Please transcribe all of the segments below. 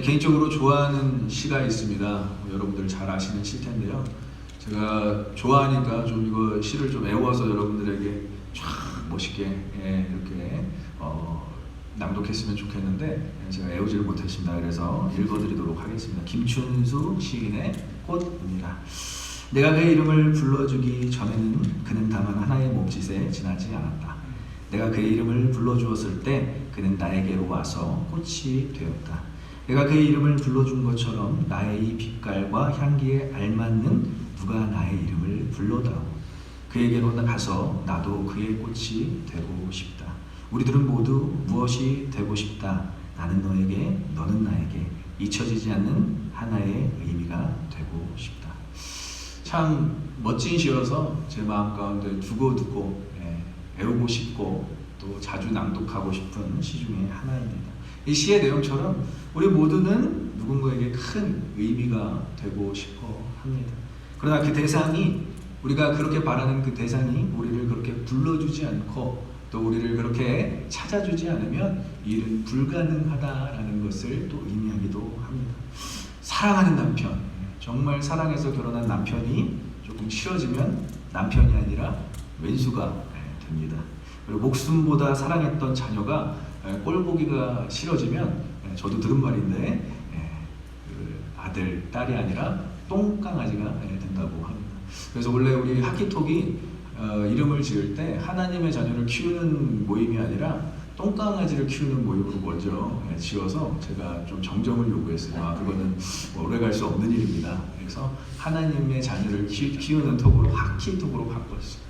개인적으로 좋아하는 시가 있습니다. 여러분들 잘 아시는 시일 텐데요. 제가 좋아하니까 좀 이거 시를 좀 외워서 여러분들에게 쫙 멋있게 이렇게 낭독했으면 좋겠는데 제가 외우지를 못했습니다. 그래서 읽어드리도록 하겠습니다. 김춘수 시인의 꽃입니다. 내가 그의 이름을 불러주기 전에는 그는 다만 하나의 몸짓에 지나지 않았다. 내가 그의 이름을 불러주었을 때 그는 나에게로 와서 꽃이 되었다. 내가 그의 이름을 불러준 것처럼 나의 이 빛깔과 향기에 알맞는 누가 나의 이름을 불러다오. 그에게로 가서 나도 그의 꽃이 되고 싶다. 우리들은 모두 무엇이 되고 싶다. 나는 너에게, 너는 나에게 잊혀지지 않는 하나의 의미가 되고 싶다. 참 멋진 시여서 제 마음 가운데 두고두고 외우고 싶고 또 자주 낭독하고 싶은 시 중에 하나입니다. 이 시의 내용처럼 우리 모두는 누군가에게 큰 의미가 되고 싶어 합니다. 그러나 그 대상이, 우리가 그렇게 바라는 그 대상이 우리를 그렇게 불러주지 않고 또 우리를 그렇게 찾아주지 않으면 이 일은 불가능하다라는 것을 또 의미하기도 합니다. 사랑하는 남편, 정말 사랑해서 결혼한 남편이 조금 싫어지면 남편이 아니라 왼수가 됩니다. 그리고 목숨보다 사랑했던 자녀가 꼴보기가 싫어지면, 저도 들은 말인데 아들, 딸이 아니라 똥강아지가 된다고 합니다. 그래서 원래 우리 하키톡이 이름을 지을 때 하나님의 자녀를 키우는 모임이 아니라 똥강아지를 키우는 모임으로 먼저 지어서 제가 좀 정정을 요구했어요. 그거는 오래 갈 수 없는 일입니다. 그래서 하나님의 자녀를 키우는 톡으로 하키톡으로 바꿨어요.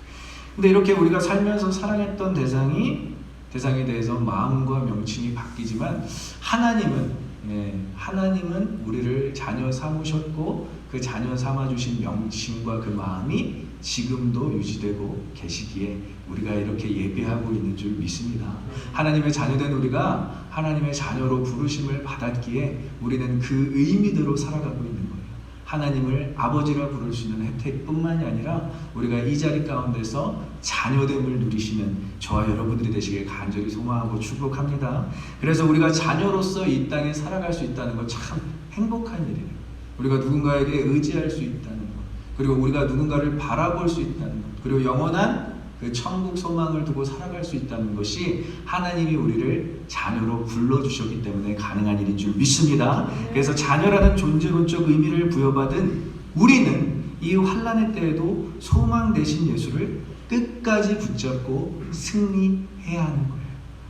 근데 이렇게 우리가 살면서 사랑했던 대상에 대해서 마음과 명칭이 바뀌지만 하나님은 우리를 자녀 삼으셨고 그 자녀 삼아주신 명칭과 그 마음이 지금도 유지되고 계시기에 우리가 이렇게 예배하고 있는 줄 믿습니다. 하나님의 자녀된 우리가 하나님의 자녀로 부르심을 받았기에 우리는 그 의미대로 살아가고 있는 거예요. 하나님을 아버지라 부를 수 있는 혜택뿐만이 아니라 우리가 이 자리 가운데서 자녀됨을 누리시는 저와 여러분들이 되시길 간절히 소망하고 축복합니다. 그래서 우리가 자녀로서 이 땅에 살아갈 수 있다는 것 참 행복한 일이에요. 우리가 누군가에게 의지할 수 있다는 것, 그리고 우리가 누군가를 바라볼 수 있다는 것, 그리고 영원한 그 천국 소망을 두고 살아갈 수 있다는 것이 하나님이 우리를 자녀로 불러주셨기 때문에 가능한 일인 줄 믿습니다. 그래서 자녀라는 존재론적 의미를 부여받은 우리는 이 환난의 때에도 소망 되신 예수를 끝까지 붙잡고 승리해야 하는 거예요.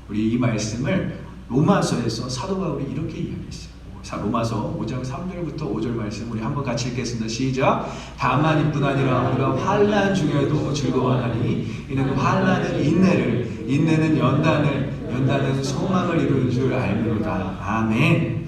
우리 이 말씀을 로마서에서 사도 바울이 이렇게 이야기했어요. 로마서 5장 3절부터 5절 말씀 우리 한번 같이 읽겠습니다. 시작. 다만 이뿐 아니라 우리가 환난 중에도 즐거워하니 이는 그 환난은 인내를, 인내는 연단을, 연단은 소망을 이루는 줄 알미로다. 아멘.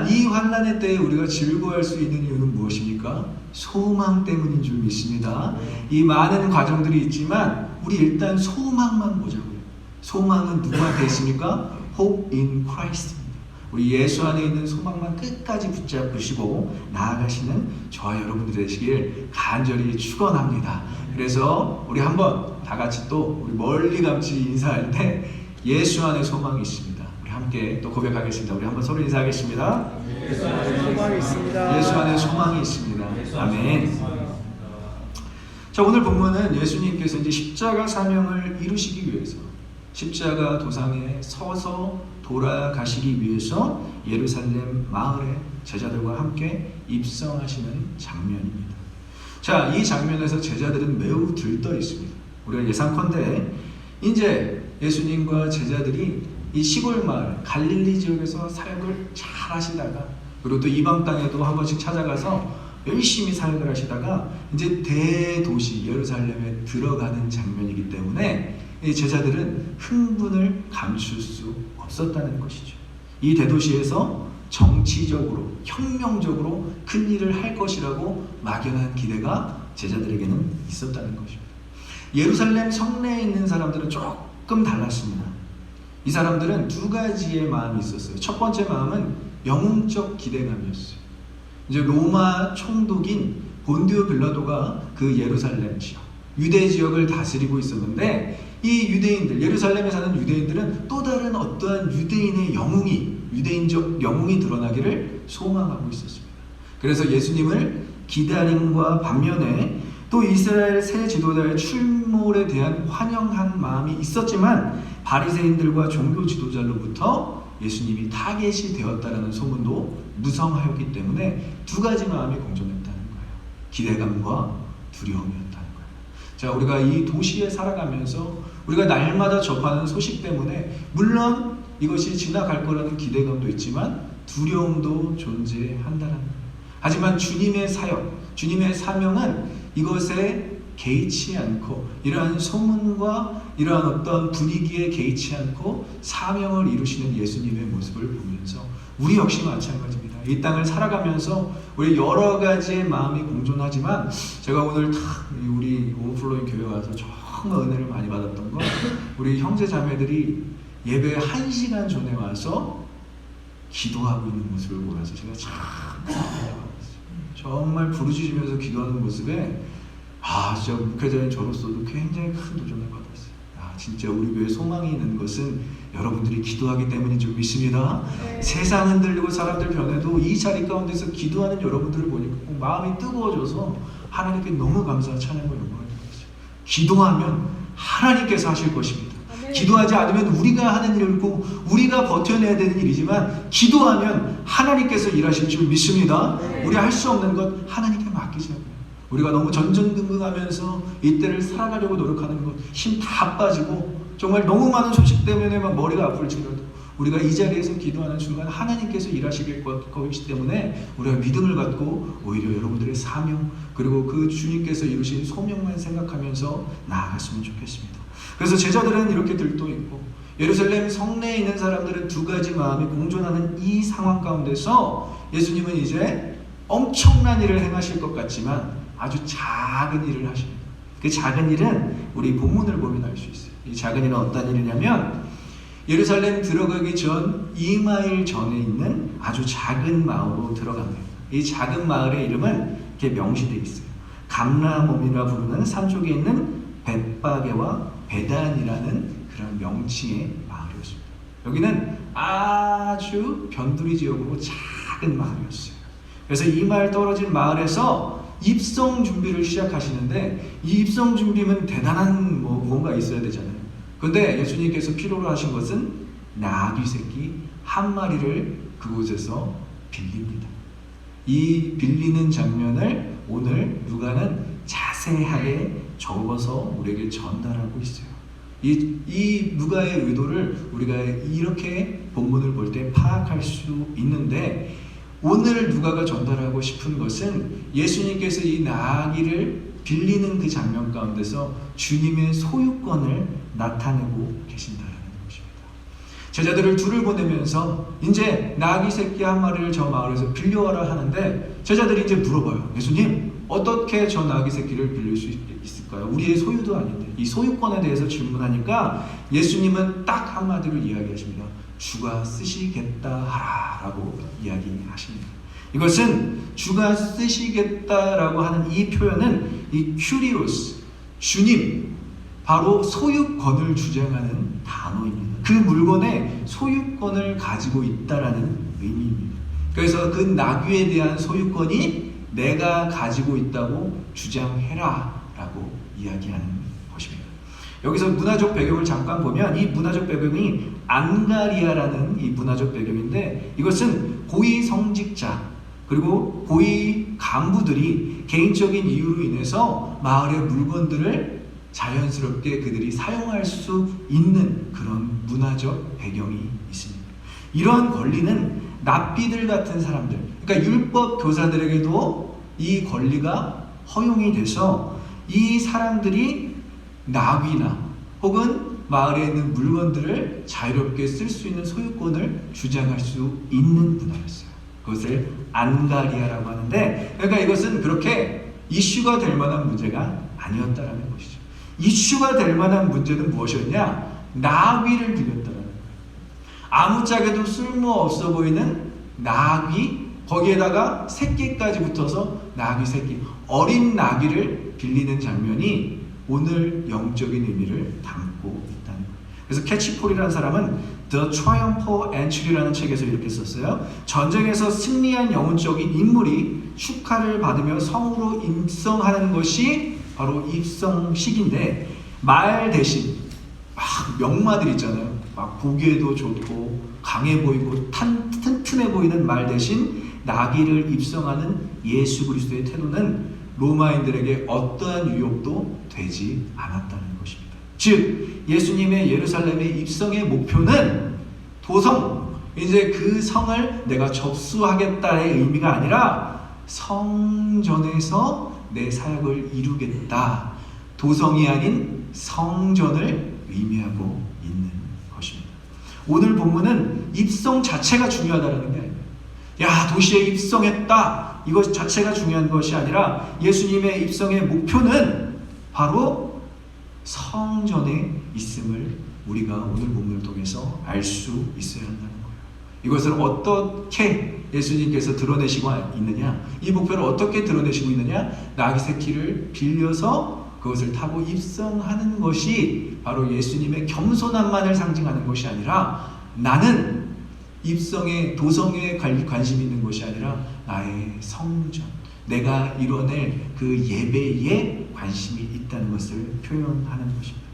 이 환난의 때에 우리가 즐거워할 수 있는 이유는 무엇입니까? 소망 때문인 줄 믿습니다. 이 많은 과정들이 있지만 우리 일단 소망만 보자고요. 소망은 누구한테 있습니까? Hope in Christ. 우리 예수 안에 있는 소망만 끝까지 붙잡으시고 나아가시는 저와 여러분들이 되시길 간절히 축원합니다. 그래서 우리 한번 다 같이 또 우리 멀리감치 인사할 때 예수 안에 소망이 있습니다. 우리 함께 또 고백하겠습니다. 우리 한번 서로 인사하겠습니다. 예수 안에 소망이 있습니다. 예수 안에 소망이 있습니다. 아멘. 자, 오늘 본문은 예수님께서 이제 십자가 사명을 이루시기 위해서 십자가 도상에 서서 돌아가시기 위해서 예루살렘 마을에 제자들과 함께 입성하시는 장면입니다. 자, 이 장면에서 제자들은 매우 들떠 있습니다. 우리가 예상컨대 이제 예수님과 제자들이 이 시골 마을 갈릴리 지역에서 사역을 잘 하시다가 그리고 또 이방 땅에도 한 번씩 찾아가서 열심히 사역을 하시다가 이제 대도시 예루살렘에 들어가는 장면이기 때문에 이 제자들은 흥분을 감출 수 없었다는 것이죠. 이 대도시에서 정치적으로 혁명적으로 큰 일을 할 것이라고 막연한 기대가 제자들에게는 있었다는 것입니다. 예루살렘 성내에 있는 사람들은 조금 달랐습니다. 이 사람들은 두 가지의 마음이 있었어요. 첫 번째 마음은 영웅적 기대감이었어요. 이제 로마 총독인 본디오 빌라도가 그 예루살렘 지역, 유대 지역을 다스리고 있었는데 이 유대인들, 예루살렘에 사는 유대인들은 또 다른 어떠한 유대인의 영웅이, 유대인적 영웅이 드러나기를 소망하고 있었습니다. 그래서 예수님을 기다림과 반면에 또 이스라엘 새 지도자의 출몰에 대한 환영한 마음이 있었지만 바리새인들과 종교 지도자로부터 예수님이 타겟이 되었다라는 소문도 무성하였기 때문에 두 가지 마음이 공존했다는 거예요. 기대감과 두려움이었다는 거예요. 자, 우리가 이 도시에 살아가면서 우리가 날마다 접하는 소식 때문에 물론 이것이 지나갈 거라는 기대감도 있지만 두려움도 존재한다는 거예요. 하지만 주님의 사역, 주님의 사명은 이것에 개의치 않고 이러한 소문과 이러한 어떤 분위기에 개의치 않고 사명을 이루시는 예수님의 모습을 보면서 우리 역시 마찬가지입니다. 이 땅을 살아가면서 우리 여러 가지의 마음이 공존하지만 제가 오늘 우리 오버플로잉 교회 와서 정말 은혜를 많이 받았던 건 우리 형제 자매들이 예배 1시간 전에 와서 기도하고 있는 모습을 보면서 제가 참 정말 부르짖으면서 기도하는 모습에 진짜 목회자인 저로서도 굉장히 큰 도전을 받았어요. 진짜 우리 교회에 소망이 있는 것은 여러분들이 기도하기 때문인 줄 믿습니다. 네. 세상 흔들리고 사람들 변해도 이 자리 가운데서 기도하는 여러분들을 보니까 마음이 뜨거워져서 하나님께 너무 감사와 찬양과 영광을 드렸어요. 기도하면 하나님께서 하실 것입니다. 기도하지 않으면 우리가 하는 일이고 우리가 버텨내야 되는 일이지만 기도하면 하나님께서 일하실 줄 믿습니다. 우리 할 수 없는 것 하나님께 맡기자고요. 우리가 너무 전전긍긍하면서 이때를 살아가려고 노력하는 것 힘 다 빠지고 정말 너무 많은 소식 때문에 막 머리가 아플지라도 우리가 이 자리에서 기도하는 순간 하나님께서 일하시길 것이기 때문에 우리가 믿음을 갖고 오히려 여러분들의 사명 그리고 그 주님께서 이루신 소명만 생각하면서 나아갔으면 좋겠습니다. 그래서 제자들은 이렇게 들떠 있고 예루살렘 성내에 있는 사람들은 두 가지 마음이 공존하는 이 상황 가운데서 예수님은 이제 엄청난 일을 행하실 것 같지만 아주 작은 일을 하십니다. 그 작은 일은 우리 본문을 보면 알 수 있어요. 이 작은 일은 어떤 일이냐면 예루살렘 들어가기 전 2마일 전에 있는 아주 작은 마을로 들어갑니다. 이 작은 마을의 이름은 이렇게 명시되어 있어요. 감라몬이라 부르는 산 쪽에 있는 벳바게와 베단이라는 그런 명칭의 마을이었습니다. 여기는 아주 변두리 지역으로 작은 마을이었어요. 그래서 이 마을 떨어진 마을에서 입성 준비를 시작하시는데 이 입성 준비는 대단한 무언가 있어야 되잖아요. 그런데 예수님께서 필요로 하신 것은 나귀 새끼 한 마리를 그곳에서 빌립니다. 이 빌리는 장면을 오늘 누가는 자세하게 적어서 우리에게 전달하고 있어요. 이 누가의 의도를 우리가 이렇게 본문을 볼 때 파악할 수 있는데 오늘 누가가 전달하고 싶은 것은 예수님께서 이 나귀를 빌리는 그 장면 가운데서 주님의 소유권을 나타내고 계신다는 것입니다. 제자들을 둘을 보내면서 이제 나귀 새끼 한 마리를 저 마을에서 빌려와라 하는데 제자들이 이제 물어봐요. 예수님, 어떻게 저 나귀 새끼를 빌릴 수 있을까요? 우리의 소유도 아닌데. 이 소유권에 대해서 질문하니까 예수님은 딱 한마디로 이야기하십니다. 주가 쓰시겠다 하라라고 이야기하십니다. 이것은 주가 쓰시겠다라고 하는 이 표현은 이 큐리오스, 주님, 바로 소유권을 주장하는 단어입니다. 그 물건의 소유권을 가지고 있다라는 의미입니다. 그래서 그 나귀에 대한 소유권이 내가 가지고 있다고 주장해라 라고 이야기하는 것입니다. 여기서 문화적 배경을 잠깐 보면 이 문화적 배경이 안가리아라는 이 문화적 배경인데 이것은 고위 성직자 그리고 고위 간부들이 개인적인 이유로 인해서 마을의 물건들을 자연스럽게 그들이 사용할 수 있는 그런 문화적 배경이 있습니다. 이런 권리는 납비들 같은 사람들, 그러니까 율법 교사들에게도 이 권리가 허용이 돼서 이 사람들이 나귀나 혹은 마을에 있는 물건들을 자유롭게 쓸 수 있는 소유권을 주장할 수 있는 문화였어요. 그것을 안가리아라고 하는데, 그러니까 이것은 그렇게 이슈가 될 만한 문제가 아니었다라는 것이죠. 이슈가 될 만한 문제는 무엇이었냐? 나귀를 빌렸다라는 거예요. 아무짝에도 쓸모없어 보이는 나귀, 거기에다가 새끼까지 붙어서 나귀 새끼, 어린 나귀를 빌리는 장면이 오늘 영적인 의미를 담고 있다는 거예요. 그래서 캐치폴이라는 사람은 The Triumphal Entry라는 책에서 이렇게 썼어요. 전쟁에서 승리한 영혼적인 인물이 축하를 받으며 성으로 입성하는 것이 바로 입성식인데, 말 대신 막 명마들 있잖아요. 막 보기에도 좋고 강해 보이고 튼튼해 보이는 말 대신 나귀를 입성하는 예수 그리스도의 태도는 로마인들에게 어떠한 유혹도 되지 않았다는 것입니다. 즉 예수님의 예루살렘의 입성의 목표는 도성, 이제 그 성을 내가 접수하겠다의 의미가 아니라 성전에서 내 사역을 이루겠다, 도성이 아닌 성전을 의미하고 있는 것입니다. 오늘 본문은 입성 자체가 중요하다는 게 아니에요. 야, 도시에 입성했다, 이것 자체가 중요한 것이 아니라 예수님의 입성의 목표는 바로 성전에 있음을 우리가 오늘 본문을 통해서 알 수 있어야 한다는 거예요. 이것을 어떻게 예수님께서 드러내시고 있느냐, 이 목표를 어떻게 드러내시고 있느냐, 나귀 새끼를 빌려서 그것을 타고 입성하는 것이 바로 예수님의 겸손함만을 상징하는 것이 아니라, 나는 입성에, 도성에 관심이 있는 것이 아니라 나의 성전, 내가 이뤄낼 그 예배에 관심이 있다는 것을 표현하는 것입니다.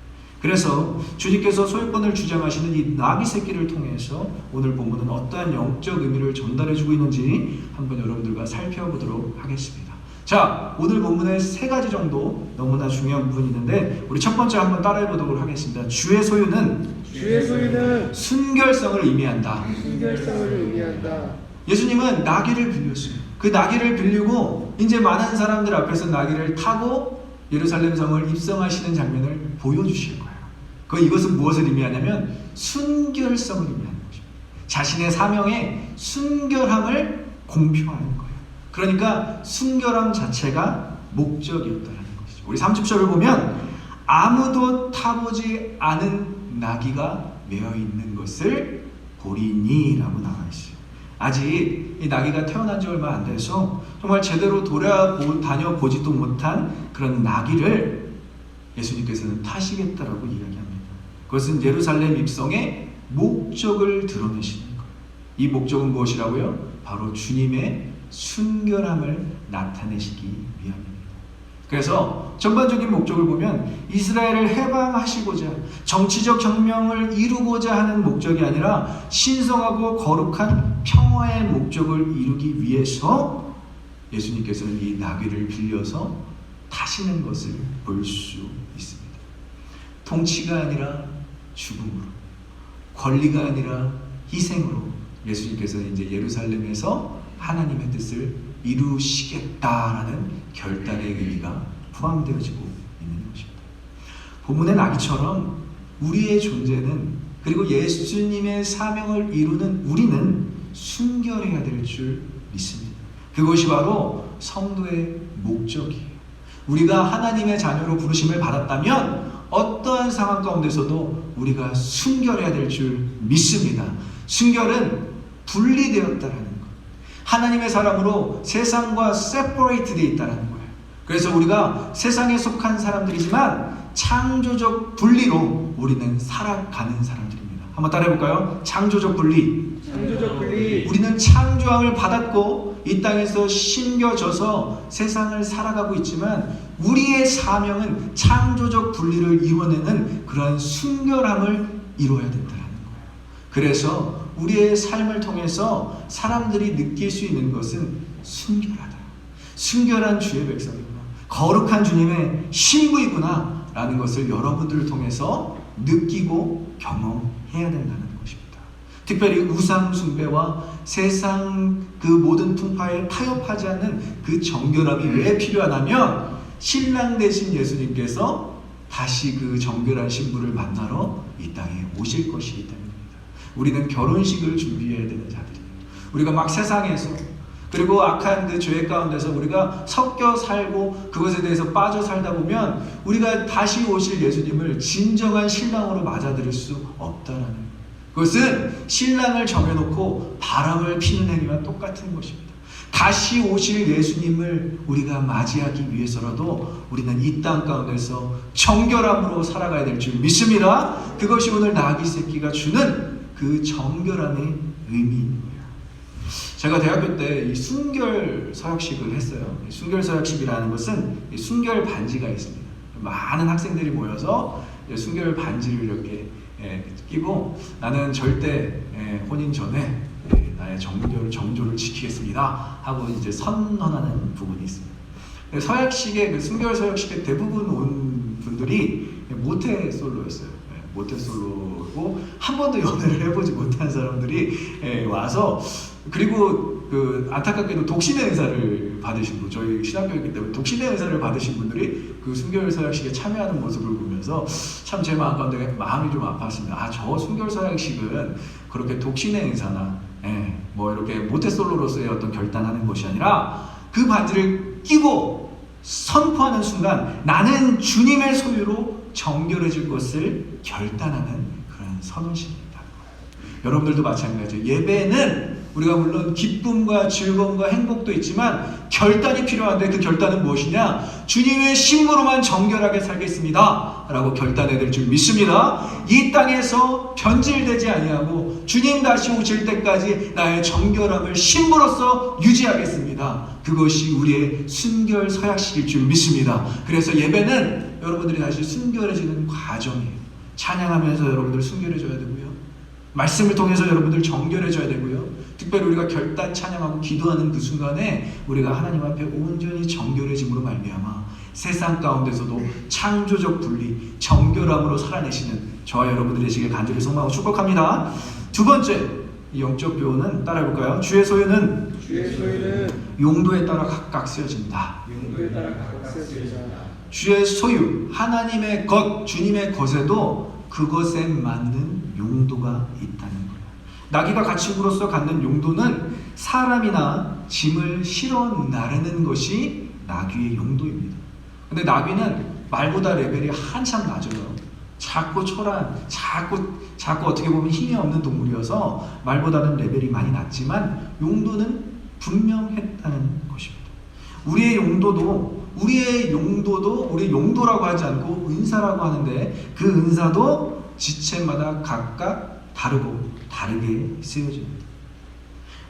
그래서 주님께서 소유권을 주장하시는 이 나귀 새끼를 통해서 오늘 본문은 어떠한 영적 의미를 전달해주고 있는지 한번 여러분들과 살펴보도록 하겠습니다. 자, 오늘 본문에 세 가지 정도 너무나 중요한 부분이 있는데, 우리 첫 번째 한번 따라해보도록 하겠습니다. 주의 소유는 순결성을 의미한다. 순결성을 의미한다. 예수님은 나귀를 빌렸어요. 그 나귀를 빌리고 이제 많은 사람들 앞에서 나귀를 타고 예루살렘 성을 입성하시는 장면을 보여주실 거예요. 이것은 무엇을 의미하냐면 순결성을 의미하는 것입니다. 자신의 사명의 순결함을 공표하는 거예요. 그러니까 순결함 자체가 목적이었다는 것이죠. 우리 30절을 보면 아무도 타보지 않은 나귀가 매어 있는 것을 보리니 라고 나와 있어요. 아직 이 나귀가 태어난 지 얼마 안 돼서 정말 제대로 다녀보지도 못한 그런 나귀를 예수님께서는 타시겠다라고 이야기합니다. 그것은 예루살렘 입성의 목적을 드러내시는 거예요. 이 목적은 무엇이라고요? 바로 주님의 순결함을 나타내시기 위함입니다. 그래서 전반적인 목적을 보면 이스라엘을 해방하시고자, 정치적 혁명을 이루고자 하는 목적이 아니라 신성하고 거룩한 평화의 목적을 이루기 위해서 예수님께서는 이 나귀를 빌려서 타시는 것을 볼 수 있습니다. 통치가 아니라 죽음으로, 권리가 아니라 희생으로 예수님께서는 이제 예루살렘에서 하나님의 뜻을 이루시겠다라는 결단의 의미가 포함되어지고 있는 것입니다. 본문의 나귀처럼 우리의 존재는, 그리고 예수님의 사명을 이루는 우리는 순결해야 될 줄 믿습니다. 그것이 바로 성도의 목적이에요. 우리가 하나님의 자녀로 부르심을 받았다면 어떠한 상황 가운데서도 우리가 순결해야 될 줄 믿습니다. 순결은 분리되었다라는 것, 하나님의 사람으로 세상과 세퍼레이트 되어 있다는 거예요. 그래서 우리가 세상에 속한 사람들이지만 창조적 분리로 우리는 살아가는 사람들입니다. 한번 따라해볼까요? 창조적 분리. 우리는 창조함을 받았고 이 땅에서 심겨져서 세상을 살아가고 있지만 우리의 사명은 창조적 분리를 이루어내는 그러한 순결함을 이루어야 된다는 거예요. 그래서 우리의 삶을 통해서 사람들이 느낄 수 있는 것은 순결하다, 순결한 주의 백성이구나, 거룩한 주님의 신부이구나 라는 것을 여러분들을 통해서 느끼고 경험해야 된다는 것입니다. 특별히 우상 숭배와 세상 그 모든 풍파에 타협하지 않는 그 정결함이 왜 필요하냐면 신랑 되신 예수님께서 다시 그 정결한 신부를 만나러 이 땅에 오실 것이기 때문입니다. 우리는 결혼식을 준비해야 되는 자들이에요. 우리가 막 세상에서, 그리고 악한 그 죄 가운데서 우리가 섞여 살고 그것에 대해서 빠져 살다 보면 우리가 다시 오실 예수님을 진정한 신랑으로 맞아들일 수 없다라는 거예요. 그것은 신랑을 정해놓고 바람을 피는 행위와 똑같은 것입니다. 다시 오실 예수님을 우리가 맞이하기 위해서라도 우리는 이 땅 가운데서 정결함으로 살아가야 될 줄 믿습니다. 그것이 오늘 나귀 새끼가 주는 그 정결함의 의미입니다. 제가 대학교 때 이 순결 서약식을 했어요. 이 순결 서약식이라는 것은 이 순결 반지가 있습니다. 많은 학생들이 모여서 순결 반지를 이렇게 끼고 나는 절대 혼인 전에 나의 정조를 지키겠습니다 하고 이제 선언하는 부분이 있습니다. 서약식의 그 순결 서약식의 대부분 온 분들이 모태솔로였어요. 모태솔로고 한 번도 연애를 해보지 못한 사람들이 와서, 그리고 그 안타깝게도 독신의 은사를 받으신 분, 저희 신학교이기 때문에 독신의 은사를 받으신 분들이 그 순결 서약식에 참여하는 모습을 보면서 참 제 마음 가운데 마음이 좀 아팠습니다. 아, 저 순결 서약식은 그렇게 독신의 은사나 뭐 이렇게 모태솔로로서의 어떤 결단하는 것이 아니라 그 반지를 끼고 선포하는 순간 나는 주님의 소유로 정결해질 것을 결단하는 그런 선언식입니다. 여러분들도 마찬가지예요. 예배는 우리가 물론 기쁨과 즐거움과 행복도 있지만 결단이 필요한데, 그 결단은 무엇이냐? 주님의 신부로만 정결하게 살겠습니다 라고 결단해야 될 줄 믿습니다. 이 땅에서 변질되지 아니하고 주님 다시 오실 때까지 나의 정결함을 신부로서 유지하겠습니다. 그것이 우리의 순결 서약식일 줄 믿습니다. 그래서 예배는 여러분들이 다시 순결해지는 과정이에요. 찬양하면서 여러분들 순결해져야 되고요, 말씀을 통해서 여러분들 정결해져야 되고요, 특별히 우리가 결단 찬양하고 기도하는 그 순간에 우리가 하나님 앞에 온전히 정결해짐으로 말미암아 세상 가운데서도 창조적 분리, 정결함으로 살아내시는 저와 여러분들이 되시길 간절히 소망하고 축복합니다. 두 번째, 이 영적 교훈은 따라해볼까요? 주의 소유는 용도에 따라 각각 쓰여진다. 주의 소유, 하나님의 것, 주님의 것에도 그것에 맞는 용도가 있다는 거예요. 나귀가 가축으로서 갖는 용도는 사람이나 짐을 실어 나르는 것이 나귀의 용도입니다. 근데 나귀는 말보다 레벨이 한참 낮아요. 작고 초라한, 작고 어떻게 보면 힘이 없는 동물이어서 말보다는 레벨이 많이 낮지만 용도는 분명했다는 것입니다. 우리의 용도도 우리의 용도라고 하지 않고 은사라고 하는데, 그 은사도 지체마다 각각 다르게 쓰여집니다.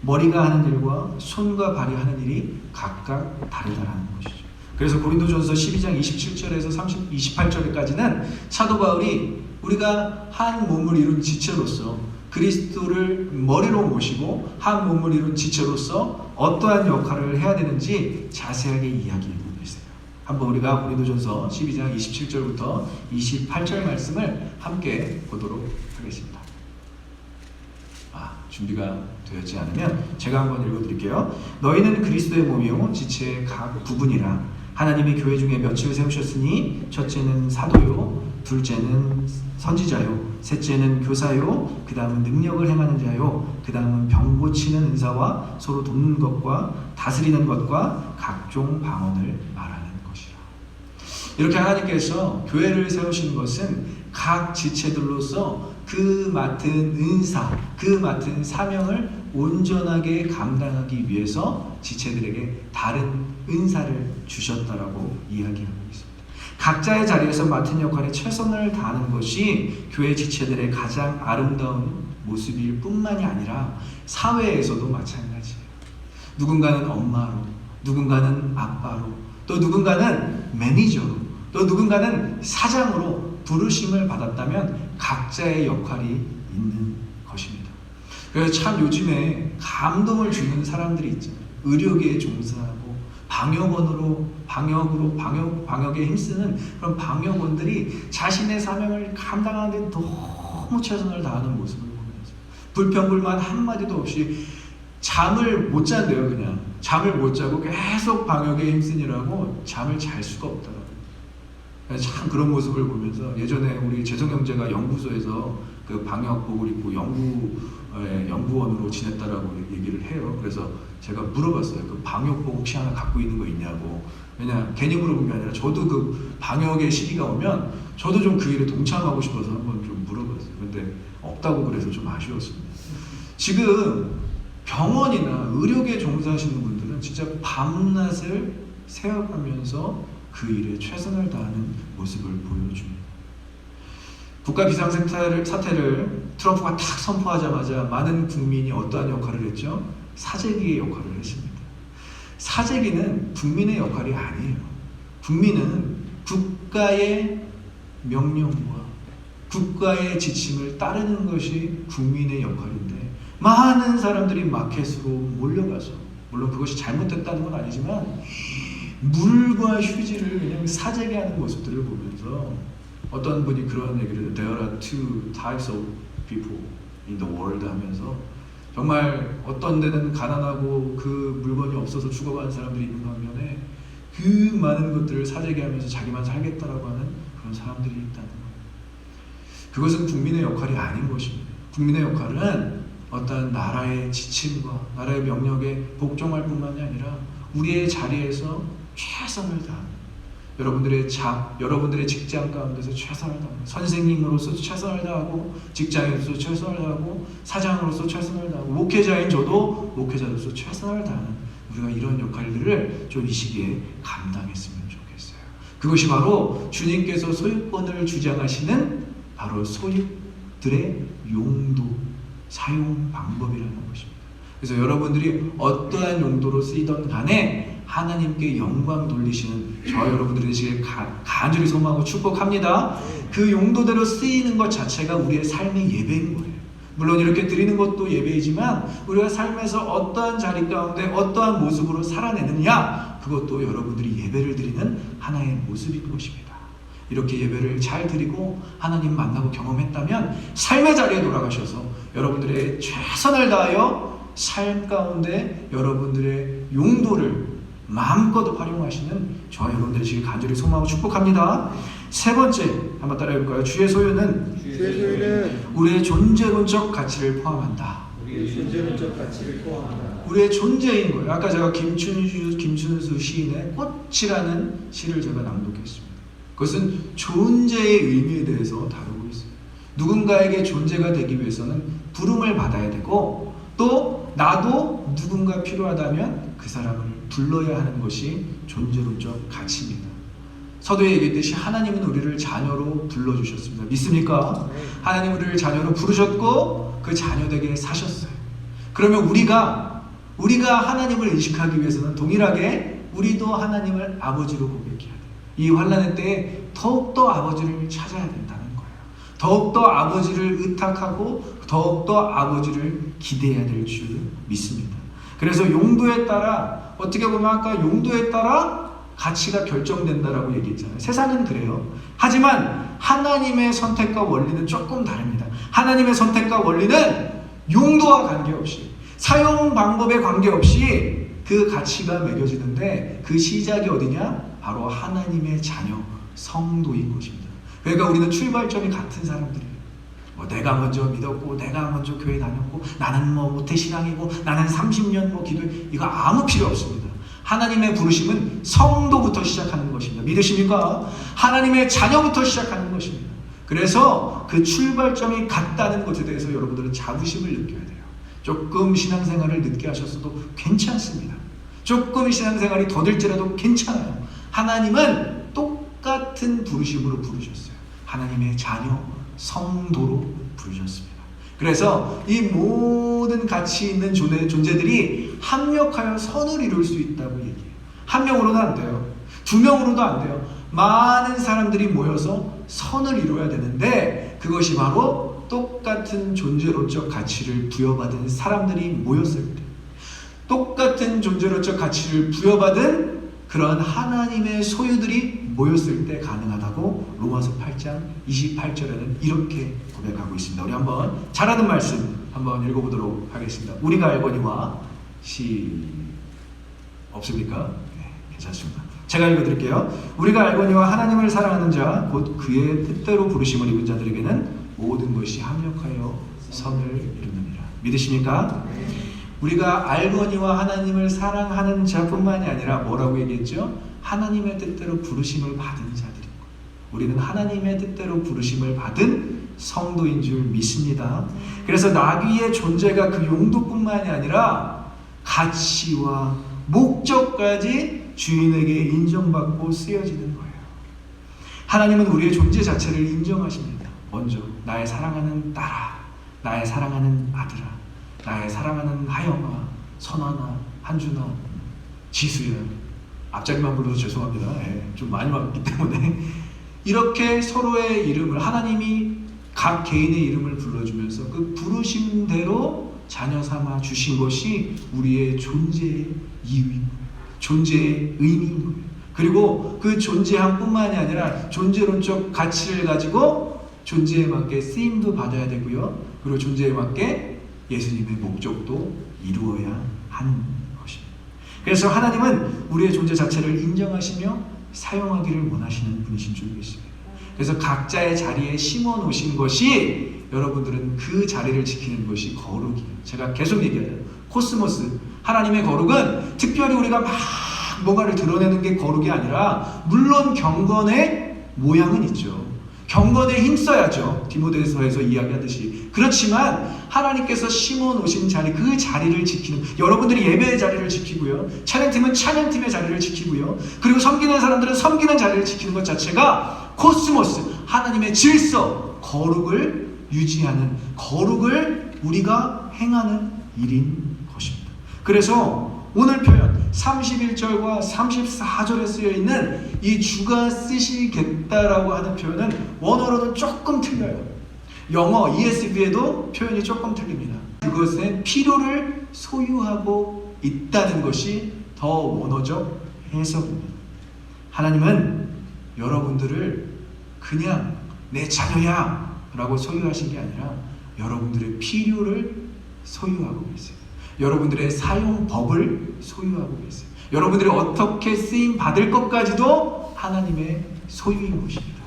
머리가 하는 일과 손과 발이 하는 일이 각각 다르다는 것이죠. 그래서 고린도전서 12장 27절에서 28절까지는 사도 바울이 우리가 한 몸을 이룬 지체로서 그리스도를 머리로 모시고 한 몸을 이룬 지체로서 어떠한 역할을 해야 되는지 자세하게 이야기하고 있어요. 한번 우리가 고린도전서 12장 27절부터 28절 말씀을 함께 보도록 하겠습니다. 준비가 되었지 않으면 제가 한번 읽어드릴게요. 너희는 그리스도의 몸이요 지체의 각 부분이라. 하나님이 교회 중에 몇을 세우셨으니 첫째는 사도요, 둘째는 선지자요, 셋째는 교사요, 그 다음은 능력을 행하는 자요, 그 다음은 병 고치는 은사와 서로 돕는 것과 다스리는 것과 각종 방언을 말하는 것이라. 이렇게 하나님께서 교회를 세우신 것은 각 지체들로서 그 맡은 은사, 그 맡은 사명을 온전하게 감당하기 위해서 지체들에게 다른 은사를 주셨다라고 이야기하고 있습니다. 각자의 자리에서 맡은 역할에 최선을 다하는 것이 교회 지체들의 가장 아름다운 모습일 뿐만이 아니라 사회에서도 마찬가지예요. 누군가는 엄마로, 누군가는 아빠로, 또 누군가는 매니저로, 또 누군가는 사장으로 부르심을 받았다면 각자의 역할이 있는 것입니다. 그래서 참 요즘에 감동을 주는 사람들이 있잖아요. 의료계에 종사하고 방역에 힘쓰는 그런 방역원들이 자신의 사명을 감당하는 데 너무 최선을 다하는 모습을 보면서 불평불만 한마디도 없이 잠을 못 잔대요. 그냥 잠을 못 자고 계속 방역에 힘쓰느라고 잠을 잘 수가 없더라고요. 참 그런 모습을 보면서 예전에 우리 재성 형제가 연구소에서 그 방역복을 입고 연구원으로 지냈다라고 얘기를 해요. 그래서 제가 물어봤어요. 그 방역복 혹시 하나 갖고 있는 거 있냐고. 왜냐 괜히 물어본 게 아니라 저도 그 방역의 시기가 오면 저도 좀 그 일에 동참하고 싶어서 한번 좀 물어봤어요. 근데 없다고 그래서 좀 아쉬웠습니다. 지금 병원이나 의료계 종사하시는 분들은 진짜 밤낮을 새어가면서 그 일에 최선을 다하는 모습을 보여줍니다. 국가 비상사태를 트럼프가 탁 선포하자마자 많은 국민이 어떠한 역할을 했죠? 사재기의 역할을 했습니다. 사재기는 국민의 역할이 아니에요. 국민은 국가의 명령과 국가의 지침을 따르는 것이 국민의 역할인데, 많은 사람들이 마켓으로 몰려가서, 물론 그것이 잘못됐다는 건 아니지만 물과 휴지를 그냥 사재기하는 모습들을 보면서 어떤 분이 그런 얘기를 해요. There are two types of people in the world 하면서, 정말 어떤 데는 가난하고 그 물건이 없어서 죽어가는 사람들이 있는 반면에 그 많은 것들을 사재기하면서 자기만 살겠다라고 하는 그런 사람들이 있다는 거예요. 그것은 국민의 역할이 아닌 것입니다. 국민의 역할은 어떤 나라의 지침과 나라의 명령에 복종할 뿐만이 아니라 우리의 자리에서 최선을 다하는, 여러분들의 직장 가운데서 최선을 다하고, 선생님으로서 최선을 다하고, 직장인으로서 최선을 다하고, 사장으로서 최선을 다하고, 목회자인 저도 목회자로서 최선을 다하는, 우리가 이런 역할들을 좀 이 시기에 감당했으면 좋겠어요. 그것이 바로 주님께서 소유권을 주장하시는 바로 소유들의 용도, 사용 방법이라는 것입니다. 그래서 여러분들이 어떠한 용도로 쓰이던 간에 하나님께 영광 돌리시는 저 여러분들이 되시길 간절히 소망하고 축복합니다. 그 용도대로 쓰이는 것 자체가 우리의 삶의 예배인 거예요. 물론 이렇게 드리는 것도 예배이지만 우리가 삶에서 어떠한 자리 가운데 어떠한 모습으로 살아내느냐, 그것도 여러분들이 예배를 드리는 하나의 모습인 것입니다. 이렇게 예배를 잘 드리고 하나님 만나고 경험했다면 삶의 자리에 돌아가셔서 여러분들의 최선을 다하여 삶 가운데 여러분들의 용도를 마음껏 활용하시는 저와 여러분들 되시길 간절히 소망하고 축복합니다. 세 번째 한번 따라해볼까요? 주의 소유는 우리의 존재론적 가치를 포함한다. 우리의 존재인 거예요. 아까 제가 김춘수 시인의 꽃이라는 시를 제가 낭독했습니다. 그것은 존재의 의미에 대해서 다루고 있어요. 누군가에게 존재가 되기 위해서는 부름을 받아야 되고, 또 나도 누군가 필요하다면 그 사람을 불러야 하는 것이 존재론적 가치입니다. 서두에 얘기했듯이 하나님은 우리를 자녀로 불러주셨습니다. 믿습니까? 하나님 우리를 자녀로 부르셨고 그 자녀되게 사셨어요. 그러면 우리가 하나님을 의식하기 위해서는 동일하게 우리도 하나님을 아버지로 고백해야 돼요. 이 환난의 때에 더욱더 아버지를 찾아야 된다는 거예요. 더욱더 아버지를 의탁하고 더욱더 아버지를 기대해야 될 줄 믿습니다. 그래서 용도에 따라, 어떻게 보면 아까 용도에 따라 가치가 결정된다라고 얘기했잖아요. 세상은 그래요. 하지만 하나님의 선택과 원리는 조금 다릅니다. 하나님의 선택과 원리는 용도와 관계없이, 사용 방법에 관계없이 그 가치가 매겨지는데, 그 시작이 어디냐? 바로 하나님의 자녀, 성도인 것입니다. 그러니까 우리는 출발점이 같은 사람들이에요. 내가 먼저 믿었고, 내가 먼저 교회 다녔고, 나는 모태신앙이고, 나는 30년 기도, 이거 아무 필요 없습니다. 하나님의 부르심은 성도부터 시작하는 것입니다. 믿으십니까? 하나님의 자녀부터 시작하는 것입니다. 그래서 그 출발점이 같다는 것에 대해서 여러분들은 자부심을 느껴야 돼요. 조금 신앙생활을 늦게 하셨어도 괜찮습니다. 조금 신앙생활이 더딜지라도 괜찮아요. 하나님은 똑같은 부르심으로 부르셨어요. 하나님의 자녀, 성도로 부르셨습니다. 그래서 이 모든 가치 있는 존재들이 합력하여 선을 이룰 수 있다고 얘기해요. 한 명으로는 안 돼요. 두 명으로도 안 돼요. 많은 사람들이 모여서 선을 이루어야 되는데, 그것이 바로 똑같은 존재론적 가치를 부여받은 사람들이 모였을 때, 똑같은 존재론적 가치를 부여받은 그런 하나님의 소유들이 모였을 때 가능하다고 로마서 8장 28절에는 이렇게 고백하고 있습니다. 우리 한번 잘하는 말씀 한번 읽어보도록 하겠습니다. 우리가 알거니와 없습니까? 네, 괜찮습니다. 제가 읽어드릴게요. 우리가 알거니와 하나님을 사랑하는 자 곧 그의 뜻대로 부르심을 입은 자들에게는 모든 것이 합력하여 선을 이루느니라. 믿으십니까? 우리가 알거니와 하나님을 사랑하는 자뿐만이 아니라 뭐라고 얘기했죠? 하나님의 뜻대로 부르심을 받은 자들인 거예요. 우리는 하나님의 뜻대로 부르심을 받은 성도인 줄 믿습니다. 그래서 나귀의 존재가 그 용도뿐만이 아니라 가치와 목적까지 주인에게 인정받고 쓰여지는 거예요. 하나님은 우리의 존재 자체를 인정하십니다. 먼저 나의 사랑하는 딸아, 나의 사랑하는 아들아, 나의 사랑하는 하영아, 선아나, 한준아, 지수야. 앞자리만 불러서 죄송합니다. 좀 많이 왔기 때문에 이렇게 서로의 이름을 하나님이 각 개인의 이름을 불러주면서 그 부르심대로 자녀 삼아 주신 것이 우리의 존재의 이유인 거예요. 존재의 의미인 거예요. 그리고 그 존재함뿐만이 아니라 존재론적 가치를 가지고 존재에 맞게 쓰임도 받아야 되고요. 그리고 존재에 맞게 예수님의 목적도 이루어야 하는 것입니다. 그래서 하나님은 우리의 존재 자체를 인정하시며 사용하기를 원하시는 분이신 줄 믿습니다. 그래서 각자의 자리에 심어 놓으신 것이 여러분들은 그 자리를 지키는 것이 거룩이에요. 제가 계속 얘기하잖아요. 코스모스, 하나님의 거룩은 특별히 우리가 막 뭔가를 드러내는 게 거룩이 아니라 물론 경건의 모양은 있죠. 경건에 힘써야죠. 디모데서에서 이야기하듯이. 그렇지만 하나님께서 심어 놓으신 자리, 그 자리를 지키는, 여러분들이 예배의 자리를 지키고요, 찬양팀은 찬양팀의 자리를 지키고요, 그리고 섬기는 사람들은 섬기는 자리를 지키는 것 자체가 코스모스, 하나님의 질서, 거룩을 유지하는, 거룩을 우리가 행하는 일인 것입니다. 그래서 오늘 표현 31절과 34절에 쓰여있는 이 주가 쓰시겠다라고 하는 표현은 원어로는 조금 틀려요. 영어 ESV에도 표현이 조금 틀립니다. 그것의 필요를 소유하고 있다는 것이 더 원어적 해석입니다. 하나님은 여러분들을 그냥 내 자녀야 라고 소유하신 게 아니라 여러분들의 필요를 소유하고 계세요. 여러분들의 사용법을 소유하고 계세요. 여러분들이 어떻게 쓰임 받을 것까지도 하나님의 소유인 것입니다.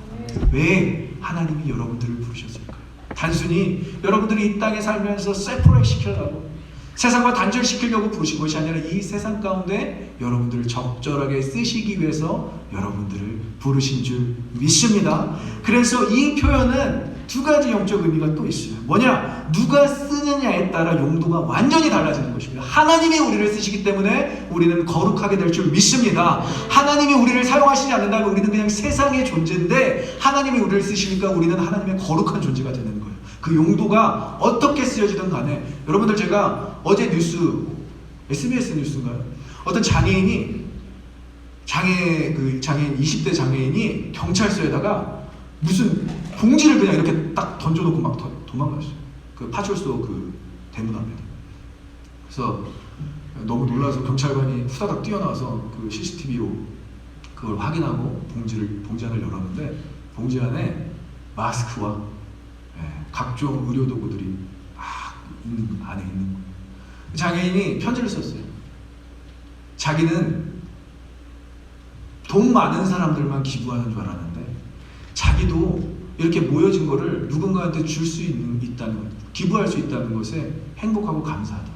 왜 하나님이 여러분들을 부르셨을까요? 단순히 여러분들이 이 땅에 살면서 세퍼레이트 시키려고, 세상과 단절시키려고 부르신 것이 아니라 이 세상 가운데 여러분들을 적절하게 쓰시기 위해서 여러분들을 부르신 줄 믿습니다. 그래서 이 표현은 두 가지 영적 의미가 또 있어요. 뭐냐? 누가 쓰느냐에 따라 용도가 완전히 달라지는 것입니다. 하나님이 우리를 쓰시기 때문에 우리는 거룩하게 될 줄 믿습니다. 하나님이 우리를 사용하시지 않는다면 우리는 그냥 세상의 존재인데, 하나님이 우리를 쓰시니까 우리는 하나님의 거룩한 존재가 되는 거예요. 그 용도가 어떻게 쓰여지든 간에, 여러분들 제가 어제 뉴스, SBS 뉴스인가요? 어떤 장애인 20대 장애인이 경찰서에다가 무슨 봉지를 그냥 이렇게 딱 던져놓고 막 도망갔어요. 그 파출소 그 대문 앞에. 그래서 너무 놀라서 경찰관이 후다닥 뛰어나와서 그 CCTV로 그걸 확인하고 봉지 안을 열었는데, 봉지 안에 마스크와 각종 의료 도구들이 안에 있는 거예요. 장애인이 편지를 썼어요. 자기는 돈 많은 사람들만 기부하는 줄 알았는데 자기도 이렇게 모여진 거를 누군가한테 줄 수 있다는 것, 기부할 수 있다는 것에 행복하고 감사하다.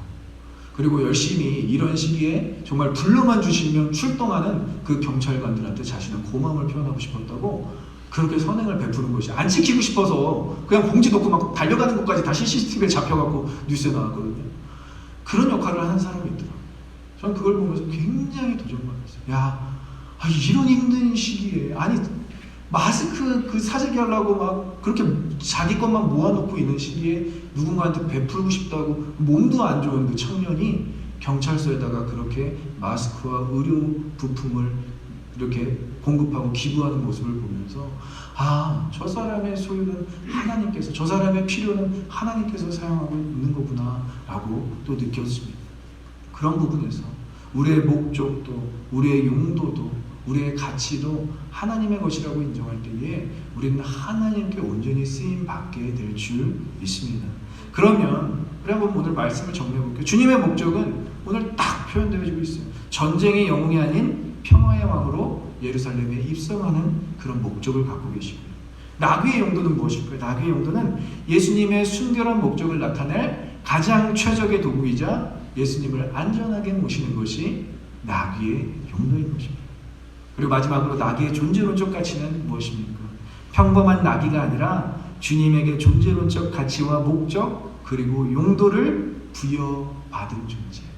그리고 열심히 이런 시기에 정말 불러만 주시면 출동하는 그 경찰관들한테 자신의 고마움을 표현하고 싶었다고, 그렇게 선행을 베푸는 것이, 안 지키고 싶어서 그냥 봉지 놓고 막 달려가는 것까지 다 CCTV에 잡혀갖고 뉴스에 나왔거든요. 그런 역할을 하는 사람이 있더라고요. 전 그걸 보면서 굉장히 도전받았어요. 이런 힘든 시기에, 아니 마스크 그 사재기 하려고 막 그렇게 자기 것만 모아놓고 있는 시기에 누군가한테 베풀고 싶다고, 몸도 안 좋은 그 청년이 경찰서에다가 그렇게 마스크와 의료 부품을 이렇게 공급하고 기부하는 모습을 보면서, 저 사람의 소유는 하나님께서, 저 사람의 필요는 하나님께서 사용하고 있는 거구나 라고 또 느꼈습니다. 그런 부분에서 우리의 목적도, 우리의 용도도, 우리의 가치도 하나님의 것이라고 인정할 때에 우리는 하나님께 온전히 쓰임받게 될 줄 믿습니다. 그러면 우리 한번 오늘 말씀을 정리해 볼게요. 주님의 목적은 오늘 딱 표현되어지고 있어요. 전쟁의 영웅이 아닌 평화의 왕으로 예루살렘에 입성하는 그런 목적을 갖고 계십니다. 나귀의 용도는 무엇일까요? 나귀의 용도는 예수님의 순결한 목적을 나타낼 가장 최적의 도구이자 예수님을 안전하게 모시는 것이 나귀의 용도인 것입니다. 그리고 마지막으로 나귀의 존재론적 가치는 무엇입니까? 평범한 나귀가 아니라 주님에게 존재론적 가치와 목적 그리고 용도를 부여받은 존재예요.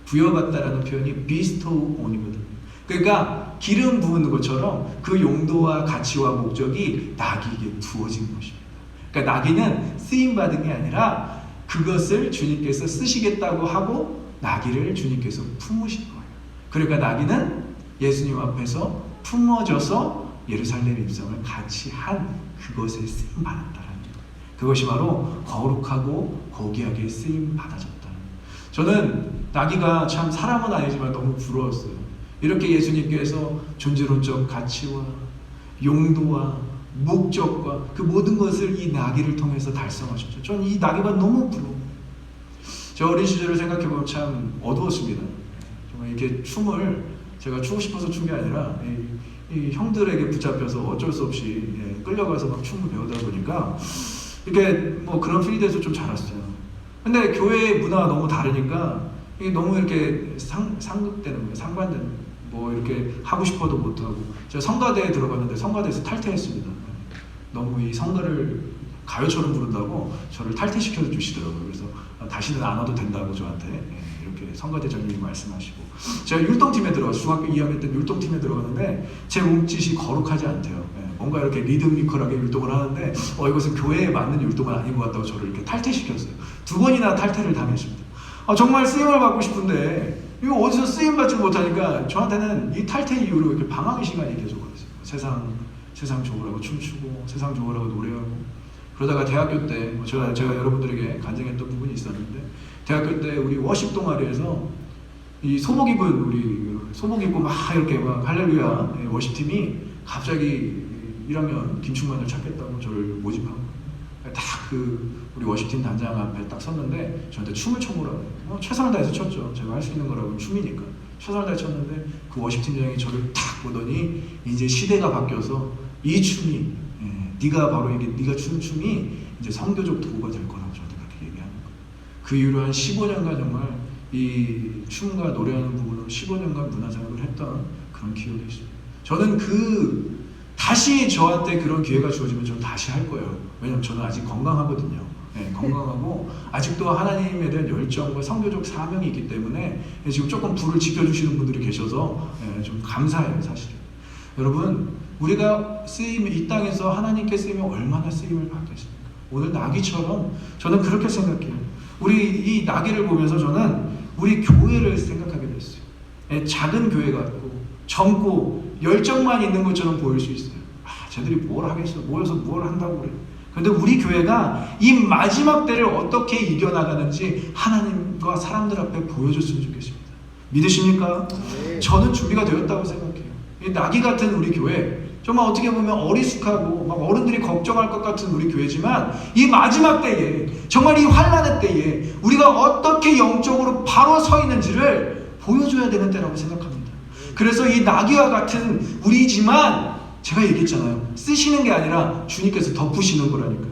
부여받다라는 표현이 bestow on이거든요. 그러니까 기름 부은 것처럼 그 용도와 가치와 목적이 나귀에게 부어진 것입니다. 그러니까 나귀는 쓰임받은 게 아니라 그것을 주님께서 쓰시겠다고 하고 나귀를 주님께서 품으신 거예요. 그러니까 나귀는 예수님 앞에서 품어져서 예루살렘 입성을 같이 한 그것에 쓰임받았다는 거예요. 그것이 바로 거룩하고 고귀하게 쓰임받아졌다는 거예요. 저는 나귀가 참 사람은 아니지만 너무 부러웠어요. 이렇게 예수님께서 존재론적 가치와 용도와 목적과 그 모든 것을 이 나귀를 통해서 달성하셨죠. 저는 이 나귀가 너무 부러워요. 제 어린 시절을 생각해보면 참 어두웠습니다. 정말 이렇게 춤을 제가 추고 싶어서 춘 게 아니라 이 형들에게 붙잡혀서 어쩔 수 없이 끌려가서 막 춤을 배우다 보니까 이렇게 뭐 그런 필드에서 좀 자랐어요. 근데 교회의 문화가 너무 다르니까 이게 너무 이렇게 상극되는 거예요. 상관되는 거예요. 뭐 이렇게 하고 싶어도 못하고 제가 성가대에 들어갔는데 성가대에서 탈퇴했습니다. 너무 이 성가를 가요처럼 부른다고 저를 탈퇴시켜 주시더라고요. 그래서 다시는 안 와도 된다고 저한테 이렇게 성가대장님이 말씀하시고 제가 율동팀에 들어가서 중학교 2학년 때 율동팀에 들어갔는데 제 몸짓이 거룩하지 않대요. 뭔가 이렇게 리드미컬하게 율동을 하는데 이것은 교회에 맞는 율동은 아닌 것 같다고 저를 이렇게 탈퇴시켰어요. 2번이나 탈퇴를 당했습니다. 정말 쓰임을 받고 싶은데 이거 어디서 쓰임 받지 못하니까 저한테는 이 탈퇴 이후로 이렇게 방황의 시간이 계속 왔어요. 세상 좋으라고 춤추고 세상 좋으라고 노래하고 그러다가 대학교 때 제가 여러분들에게 간증했던 부분이 있었는데 대학교 때 우리 워십 동아리에서 이 소복 입고 막 이렇게 막 할렐루야 워십팀이 갑자기 1학년 김충만을 찾겠다고 저를 모집하고 딱 우리 워십팀 단장 앞에 딱 섰는데 저한테 춤을 춰보라고 최선을 다해서 췄죠. 제가 할 수 있는 거라고 춤이니까 최선을 다해 췄는데 그 워십팀장이 저를 딱 보더니 이제 시대가 바뀌어서 이 춤이 네가 바로 네가 추는 춤이 이제 성교적 도구가 될 거라고 저한테 그렇게 얘기하는 거예요. 그 이후로 한 15년간 정말 이 춤과 노래하는 부분으로 15년간 문화생활을 했던 그런 기억이 있습니다. 저는 다시 저한테 그런 기회가 주어지면 저는 다시 할 거예요. 왜냐면 저는 아직 건강하거든요. 건강하고 아직도 하나님에 대한 열정과 성교적 사명이 있기 때문에 지금 조금 불을 지펴주시는 분들이 계셔서 좀 감사해요, 사실은. 여러분, 우리가 이 땅에서 하나님께 쓰이면 얼마나 쓰임을 받겠습니까? 오늘 나귀처럼 저는 그렇게 생각해요. 우리 이 나귀를 보면서 저는 우리 교회를 생각하게 됐어요. 작은 교회 같고 젊고 열정만 있는 것처럼 보일 수 있어요. 쟤들이 뭘 하겠어? 모여서 뭘 한다고 그래. 그런데 우리 교회가 이 마지막 때를 어떻게 이겨나가는지 하나님과 사람들 앞에 보여줬으면 좋겠습니다. 믿으십니까? 네. 저는 준비가 되었다고 생각해요. 이 나귀 같은 우리 교회, 정말 어떻게 보면 어리숙하고 막 어른들이 걱정할 것 같은 우리 교회지만 이 마지막 때에 정말 이 환난의 때에 우리가 어떻게 영적으로 바로 서 있는지를 보여줘야 되는 때라고 생각합니다. 그래서 이 나귀와 같은 우리지만 제가 얘기했잖아요. 쓰시는 게 아니라 주님께서 덮으시는 거라니까요.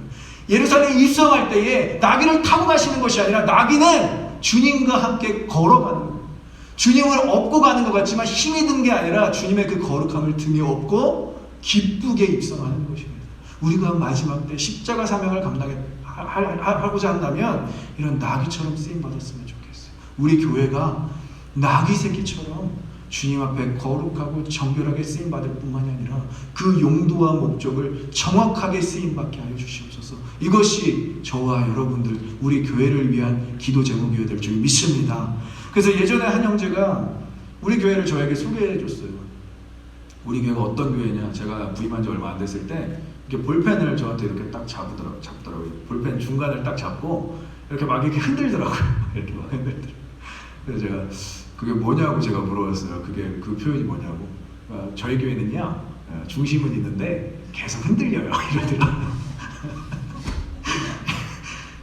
예루살렘 입성할 때에 나귀를 타고 가시는 것이 아니라 나귀는 주님과 함께 걸어가는 거예요. 주님을 업고 가는 것 같지만 힘이 든 게 아니라 주님의 그 거룩함을 등에 업고 기쁘게 입성하는 것입니다. 우리가 마지막 때 십자가 사명을 감당하고자 한다면 이런 나귀처럼 쓰임받았으면 좋겠어요. 우리 교회가 나귀 새끼처럼 주님 앞에 거룩하고 정결하게 쓰임받을 뿐만이 아니라 그 용도와 목적을 정확하게 쓰임받게 하여 주시옵소서. 이것이 저와 여러분들 우리 교회를 위한 기도 제목이어야 될 줄 믿습니다. 그래서 예전에 한 형제가 우리 교회를 저에게 소개해 줬어요. 우리 교회가 어떤 교회냐, 제가 부임한 지 얼마 안 됐을 때 이렇게 볼펜을 저한테 이렇게 딱 잡더라고요. 볼펜 중간을 딱 잡고 이렇게 막 이렇게 흔들더라고요. 이렇게 막 흔들더라고요. 그래서 제가 그게 뭐냐고 제가 물어봤어요. 그 표현이 뭐냐고. 저희 교회는요, 중심은 있는데 계속 흔들려요. 이러더라고요.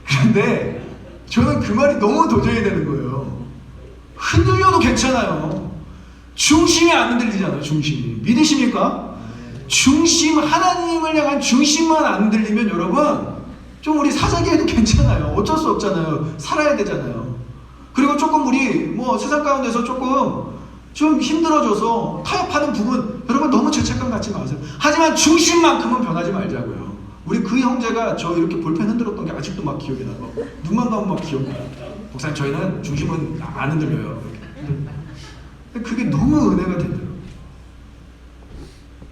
그런데 저는 그 말이 너무 도전이 되는 거예요. 흔들려도 괜찮아요. 중심이 안 흔들리잖아요. 중심이. 믿으십니까? 중심, 하나님을 향한 중심만 안 흔들리면 여러분 좀 우리 사자기에도 괜찮아요. 어쩔 수 없잖아요. 살아야 되잖아요. 그리고 조금 우리 세상 가운데서 조금 좀 힘들어져서 타협하는 부분 여러분 너무 죄책감 갖지 마세요. 하지만 중심만큼은 변하지 말자고요. 우리 그 형제가 저 이렇게 볼펜 흔들었던 게 아직도 막 기억이 나고 눈만 감으면 막 기억나. 목사님 저희는 중심은 안 흔들려요. 근데 그게 너무 은혜가 되더라고요.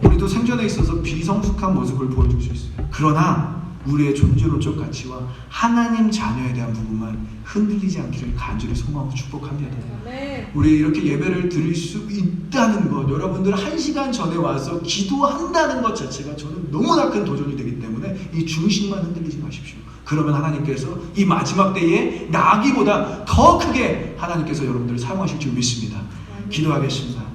우리도 생존에 있어서 비성숙한 모습을 보여줄 수 있어요. 그러나 우리의 존재론적 가치와 하나님 자녀에 대한 부분만 흔들리지 않기를 간절히 소망하고 축복합니다. 우리 이렇게 예배를 드릴 수 있다는 것, 여러분들 1시간 전에 와서 기도한다는 것 자체가 저는 너무나 큰 도전이 되기 때문에 이 중심만 흔들리지 마십시오. 그러면 하나님께서 이 마지막 때에 나기보다 더 크게 하나님께서 여러분들을 사용하실 줄 믿습니다. 기도하겠습니다.